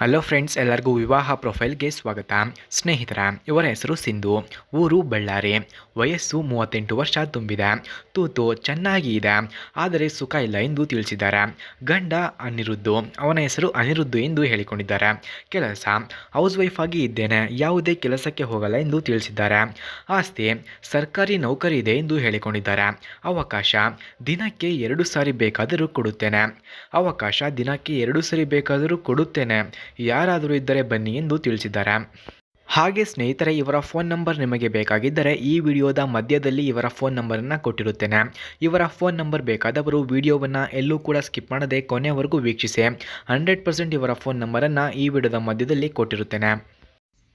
Hello friends, ಎಲ್ಲರಿಗೂ ವಿವಾಹ ಪ್ರೊಫೈಲ್ಗೆ ಸ್ವಾಗತ. ಸ್ನೇಹಿತರ, ಇವರ ಹೆಸರು ಸಿಂಧು, ಊರು ಬಳ್ಳಾರಿ, ವಯಸ್ಸು 38 ವರ್ಷ ತುಂಬಿದೆ. ತೂತು ಚೆನ್ನಾಗಿ ಇದೆ, ಆದರೆ ಸುಖ ಇಲ್ಲ ಎಂದು ತಿಳಿಸಿದ್ದಾರೆ. ಗಂಡ ಅನಿರುದ್ಧು, ಅವನ ಹೆಸರು ಅನಿರುದ್ಧು ಎಂದು ಹೇಳಿಕೊಂಡಿದ್ದಾರೆ. ಕೆಲಸ ಹೌಸ್ ವೈಫ್ ಆಗಿ ಇದ್ದೇನೆ, ಯಾವುದೇ ಕೆಲಸಕ್ಕೆ ಹೋಗಲ್ಲ ಎಂದು ತಿಳಿಸಿದ್ದಾರೆ. ಆಸ್ತಿ ಸರ್ಕಾರಿ ನೌಕರಿ ಇದೆ ಎಂದು ಹೇಳಿಕೊಂಡಿದ್ದಾರೆ. ಅವಕಾಶ ದಿನಕ್ಕೆ 2 ಸಾರಿ ಬೇಕಾದರೂ ಕೊಡುತ್ತೇನೆ. ಯಾರಾದರೂ ಇದ್ದರೆ ಬನ್ನಿ ಎಂದು ತಿಳಿಸಿದ್ದಾರೆ. ಹಾಗೆ ಸ್ನೇಹಿತರೆ, ಇವರ ಫೋನ್ ನಂಬರ್ ನಿಮಗೆ ಬೇಕಾಗಿದ್ದರೆ ಈ ವಿಡಿಯೋದ ಮಧ್ಯದಲ್ಲಿ ಇವರ ಫೋನ್ ನಂಬರನ್ನು ಕೊಟ್ಟಿರುತ್ತೇನೆ. ಇವರ ಫೋನ್ ನಂಬರ್ ಬೇಕಾದವರು ವಿಡಿಯೋವನ್ನು ಎಲ್ಲೂ ಕೂಡ ಸ್ಕಿಪ್ ಮಾಡದೆ ಕೊನೆಯವರೆಗೂ ವೀಕ್ಷಿಸಿ. 100% ಇವರ ಫೋನ್ ನಂಬರನ್ನು ಈ ವಿಡಿಯೋದ ಮಧ್ಯದಲ್ಲಿ ಕೊಟ್ಟಿರುತ್ತೇನೆ.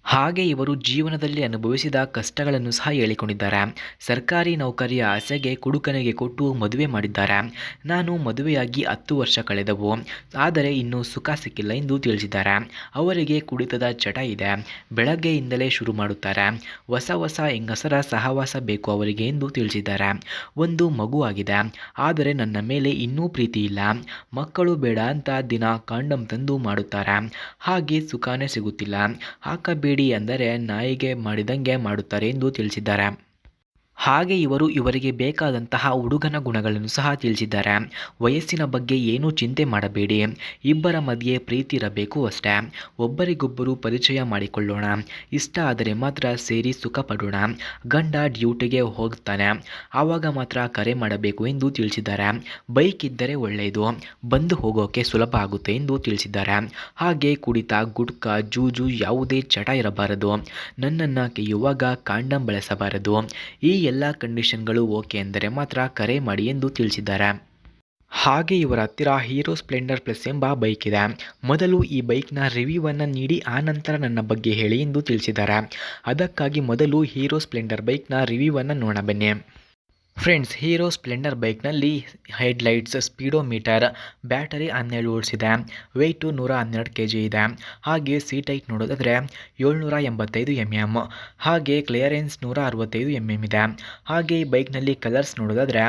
ಹಾಗೆ ಇವರು ಜೀವನದಲ್ಲಿ ಅನುಭವಿಸಿದ ಕಷ್ಟಗಳನ್ನು ಸಹ ಹೇಳಿಕೊಂಡಿದ್ದಾರೆ. ಸರ್ಕಾರಿ ನೌಕರಿಯ ಆಸೆಗೆ ಕುಡುಕನಿಗೆ ಕೊಟ್ಟು ಮದುವೆ ಮಾಡಿದ್ದಾರೆ. ನಾನು ಮದುವೆಯಾಗಿ 10 ವರ್ಷ ಕಳೆದವು, ಆದರೆ ಇನ್ನೂ ಸುಖ ಸಿಕ್ಕಿಲ್ಲ ಎಂದು ತಿಳಿಸಿದ್ದಾರೆ. ಅವರಿಗೆ ಕುಡಿತದ ಚಟ ಇದೆ, ಬೆಳಗ್ಗೆಯಿಂದಲೇ ಶುರು ಮಾಡುತ್ತಾರೆ. ಹೊಸ ಹೆಂಗಸರ ಸಹವಾಸ ಬೇಕು ಅವರಿಗೆ ಎಂದು ತಿಳಿಸಿದ್ದಾರೆ. ಒಂದು ಮಗು ಆಗಿದೆ, ಆದರೆ ನನ್ನ ಮೇಲೆ ಇನ್ನೂ ಪ್ರೀತಿ ಇಲ್ಲ. ಮಕ್ಕಳು ಬೇಡ ಅಂತ ದಿನ ಕಾಂಡಮ್ ತಂದು ಮಾಡುತ್ತಾರೆ. ಹಾಗೆ ಸುಖಾನೇ ಸಿಗುತ್ತಿಲ್ಲ. ಹಾಕಬೇಡಿ ಅಂದರೆ ನಾಯಿಗೆ ಮಾಡಿದಂಗೆ ಮಾಡುತ್ತಾರೆ ಎಂದು ತಿಳಿಸಿದ್ದಾರೆ. ಹಾಗೆ ಇವರಿಗೆ ಬೇಕಾದಂತಹ ಹುಡುಗನ ಗುಣಗಳನ್ನು ಸಹ ತಿಳಿಸಿದ್ದಾರೆ. ವಯಸ್ಸಿನ ಬಗ್ಗೆ ಏನೂ ಚಿಂತೆ ಮಾಡಬೇಡಿ, ಇಬ್ಬರ ಮಧ್ಯೆ ಪ್ರೀತಿ ಇರಬೇಕು ಅಷ್ಟೇ. ಒಬ್ಬರಿಗೊಬ್ಬರು ಪರಿಚಯ ಮಾಡಿಕೊಳ್ಳೋಣ, ಇಷ್ಟ ಆದರೆ ಮಾತ್ರ ಸೇರಿ ಸುಖ ಪಡೋಣ. ಗಂಡ ಡ್ಯೂಟಿಗೆ ಹೋಗ್ತಾನೆ, ಆವಾಗ ಮಾತ್ರ ಕರೆ ಮಾಡಬೇಕು ಎಂದು ತಿಳಿಸಿದ್ದಾರೆ. ಬೈಕ್ ಇದ್ದರೆ ಒಳ್ಳೆಯದು, ಬಂದು ಹೋಗೋಕೆ ಸುಲಭ ಆಗುತ್ತೆ ಎಂದು ತಿಳಿಸಿದ್ದಾರೆ. ಹಾಗೆ ಕುಡಿತ, ಗುಟ್ಕಾ, ಜೂಜು ಯಾವುದೇ ಚಟ ಇರಬಾರದು. ನನ್ನನ್ನು ಕೆಯ್ಯುವಾಗ ಕಾಂಡಮ್ ಬಳಸಬಾರದು. ಈ ಎಲ್ಲ ಕಂಡೀಷನ್ಗಳು ಓಕೆ ಎಂದರೆ ಮಾತ್ರ ಕರೆ ಮಾಡಿ ಎಂದು ತಿಳಿಸಿದ್ದಾರೆ. ಹಾಗೆ ಇವರ ಹತ್ತಿರ ಹೀರೋ ಸ್ಪ್ಲೆಂಡರ್ ಪ್ಲಸ್ ಎಂಬ ಬೈಕ್ ಇದೆ. ಮೊದಲು ಈ ಬೈಕ್ನ ರಿವ್ಯೂವನ್ನು ನೀಡಿ ಆನಂತರ ನನ್ನ ಬಗ್ಗೆ ಹೇಳಿ ಎಂದು ತಿಳಿಸಿದ್ದಾರೆ. ಅದಕ್ಕಾಗಿ ಮೊದಲು ಹೀರೋ ಸ್ಪ್ಲೆಂಡರ್ ಬೈಕ್ನ ರಿವ್ಯೂವನ್ನು ನೋಡ ಬನ್ನಿ. ಫ್ರೆಂಡ್ಸ್, ಹೀರೋ ಸ್ಪ್ಲೆಂಡರ್ ಬೈಕ್ನಲ್ಲಿ ಹೆಡ್ಲೈಟ್ಸ್, ಸ್ಪೀಡೋಮೀಟರ್, ಬ್ಯಾಟರಿ 12 ವೋಲ್ಟ್ಸ್ ಇದೆ. ವೆಯ್ಟು 112 kg ಇದೆ. ಹಾಗೆ ಸೀಟ್ ಹೈಟ್ ನೋಡೋದಾದರೆ 785 mm, ಹಾಗೆ ಕ್ಲಿಯರೆನ್ಸ್ 165 mm ಇದೆ. ಹಾಗೆ ಈ ಬೈಕ್ನಲ್ಲಿ ಕಲರ್ಸ್ ನೋಡೋದಾದರೆ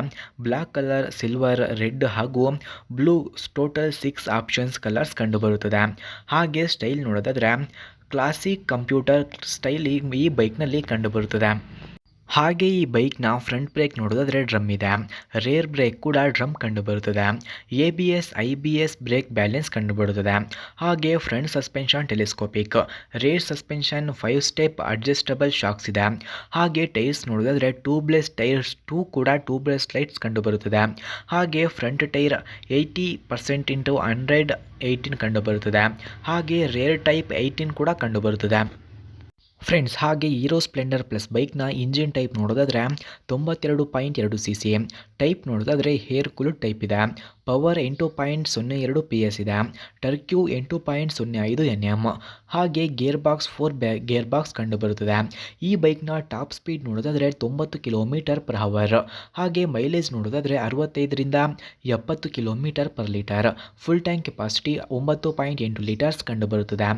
ಬ್ಲ್ಯಾಕ್ ಕಲರ್, ಸಿಲ್ವರ್, ರೆಡ್ ಹಾಗೂ ಬ್ಲೂ, ಟೋಟಲ್ 6 ಆಪ್ಷನ್ಸ್ ಕಲರ್ಸ್ ಕಂಡುಬರುತ್ತದೆ. ಹಾಗೆ ಸ್ಟೈಲ್ ನೋಡೋದಾದರೆ ಕ್ಲಾಸಿಕ್ ಕಂಪ್ಯೂಟರ್ ಸ್ಟೈಲ್ ಈ ಬೈಕ್ನಲ್ಲಿ ಕಂಡುಬರುತ್ತದೆ. ಹಾಗೆ ಈ ಬೈಕ್ನ ಫ್ರಂಟ್ ಬ್ರೇಕ್ ನೋಡೋದಾದರೆ ಡ್ರಮ್ ಇದೆ, ರೇರ್ ಬ್ರೇಕ್ ಕೂಡ ಡ್ರಮ್ ಕಂಡುಬರುತ್ತದೆ. ABS, IBS ಬ್ರೇಕ್ ಬ್ಯಾಲೆನ್ಸ್ ಕಂಡುಬರುತ್ತದೆ. ಹಾಗೆ front suspension telescopic, rear suspension, 5 step adjustable shocks ಇದೆ. ಹಾಗೆ ಟೈರ್ಸ್ ನೋಡೋದಾದರೆ ಟ್ಯೂಬ್ಲೆಸ್ ಟೈರ್ಸ್ 2 ಕೂಡ ಟ್ಯೂಬ್ಲೆಸ್ ಲೈಟ್ಸ್ ಕಂಡುಬರುತ್ತದೆ. ಹಾಗೆ ಫ್ರಂಟ್ ಟೈರ್ 80% × 100 18 ಕಂಡುಬರುತ್ತದೆ. ಹಾಗೆ ರೇರ್ ಟೈಪ್ 18 ಕೂಡ ಕಂಡುಬರುತ್ತದೆ. ಫ್ರೆಂಡ್ಸ್, ಹಾಗೆ ಹೀರೋ ಸ್ಪ್ಲೆಂಡರ್ ಪ್ಲಸ್ ಬೈಕ್ನ ಇಂಜಿನ್ ಟೈಪ್ ನೋಡೋದಾದರೆ 92.2 cc, ಟೈಪ್ ನೋಡೋದಾದರೆ ಏರ್ ಕೂಲ್ಡ್ ಟೈಪ್ ಇದೆ. ಪವರ್ 8.02 PS ಇದೆ. ಟರ್ಕ್ಯೂ 8.05 Nm. ಹಾಗೆ ಗೇರ್ ಬಾಕ್ಸ್ 4 ಗೇರ್ ಬಾಕ್ಸ್ ಕಂಡುಬರುತ್ತದೆ. ಈ ಬೈಕ್ನ ಟಾಪ್ ಸ್ಪೀಡ್ ನೋಡೋದಾದರೆ 90 km/h. ಹಾಗೆ ಮೈಲೇಜ್ ನೋಡೋದಾದರೆ 65ರಿಂದ 70 km/L. Full tank capacity 9.8 litres ಕಂಡುಬರುತ್ತದೆ.